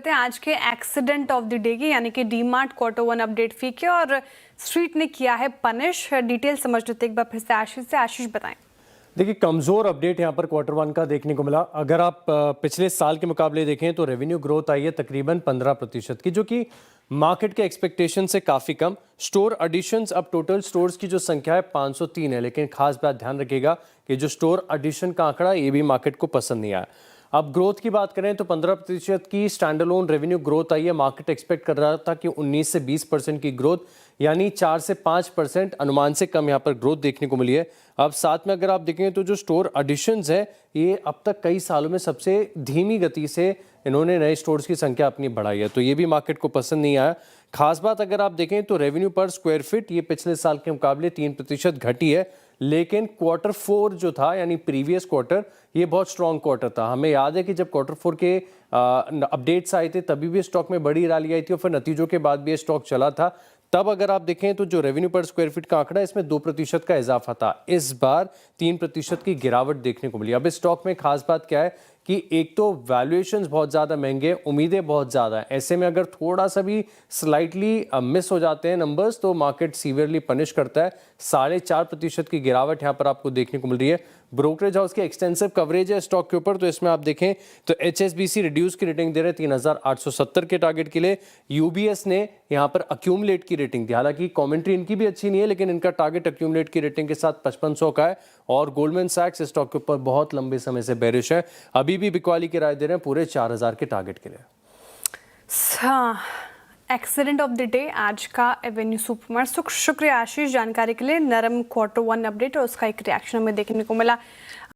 करते हैं आज के एक्सीडेंट ऑफ द डे की, यानी कि डीमार्ट क्वार्टर वन अपडेट फी के, और स्ट्रीट ने किया है पनिश। डिटेल समझ लेते एक बार फिर से आशीष बताएं। देखिए, कमज़ोर अपडेट यहाँ पर क्वार्टर वन का देखने को मिला। अगर आप पिछले साल के मुकाबले देखें तो रेवेन्यू ग्रोथ आई है तकरीबन 15% की, जो कि मार्केट के एक्सपेक्टेशन से काफ़ी कम। स्टोर एडिशंस, अब टोटल स्टोर्स की जो संख्या है 503 है, लेकिन खास बात ध्यान रखिएगा कि जो स्टोर एडिशन का आंकड़ा ये भी मार्केट को पसंद नहीं आया। अब ग्रोथ की बात करें तो 15% की स्टैंडअलोन रेवेन्यू ग्रोथ आई है। मार्केट एक्सपेक्ट कर रहा था कि 19 से 20% की ग्रोथ, यानी 4 से 5% अनुमान से कम यहाँ पर ग्रोथ देखने को मिली है। अब साथ में अगर आप देखें तो जो स्टोर एडिशंस है ये अब तक कई सालों में सबसे धीमी गति से इन्होंने नए स्टोर्स की संख्या अपनी बढ़ाई है, तो ये भी मार्केट को पसंद नहीं आया। खास बात अगर आप देखें तो रेवेन्यू पर स्क्वायर फीट ये पिछले साल के मुकाबले 3% घटी है, लेकिन क्वार्टर फोर जो था यानी प्रीवियस क्वार्टर, ये बहुत स्ट्रॉन्ग क्वार्टर था। हमें याद है कि जब क्वार्टर फोर के अपडेट्स आए थे तभी भी स्टॉक में बड़ी रैली आई थी और फिर नतीजों के बाद भी ये स्टॉक चला था। तब अगर आप देखें तो जो रेवेन्यू पर स्क्वायर फीट का आंकड़ा है इसमें 2% का इजाफा था, इस बार 3% की गिरावट देखने को मिली। अब इस स्टॉक में खास बात क्या है कि एक तो वैल्यूएशंस बहुत ज़्यादा महंगे, उम्मीदें बहुत ज़्यादा हैं। ऐसे में अगर थोड़ा सा भी स्लाइटली मिस हो जाते हैं नंबर्स तो मार्केट सीवियरली पनिश करता है। 4.5% की गिरावट यहाँ पर आपको देखने को मिल रही है। ब्रोकरेज हाउस की एक्सटेंसिव कवरेज है स्टॉक के ऊपर, तो इसमें आप देखें तो HSBC रिड्यूस की रेटिंग दे रहे हैं 3870 के टारगेट के लिए। UBS ने यहाँ पर अक्यूमुलेट की रेटिंग दी, हालांकि कमेंट्री इनकी भी अच्छी नहीं है, लेकिन इनका टारगेट अक्यूमुलेट की रेटिंग के साथ 5500 का है। और गोल्डमैन सैक्स स्टॉक के ऊपर बहुत लंबे समय से बेरिश है, अभी भी बिकवाली की राय दे रहे हैं पूरे 4000 के टारगेट के लिए। एक्सीडेंट ऑफ द डे आज का एवेन्यू सुपरमार्ट। शुक्रिया आशीष जानकारी के लिए। नरम क्वार्टर वन अपडेट और उसका एक रिएक्शन हमें देखने को मिला।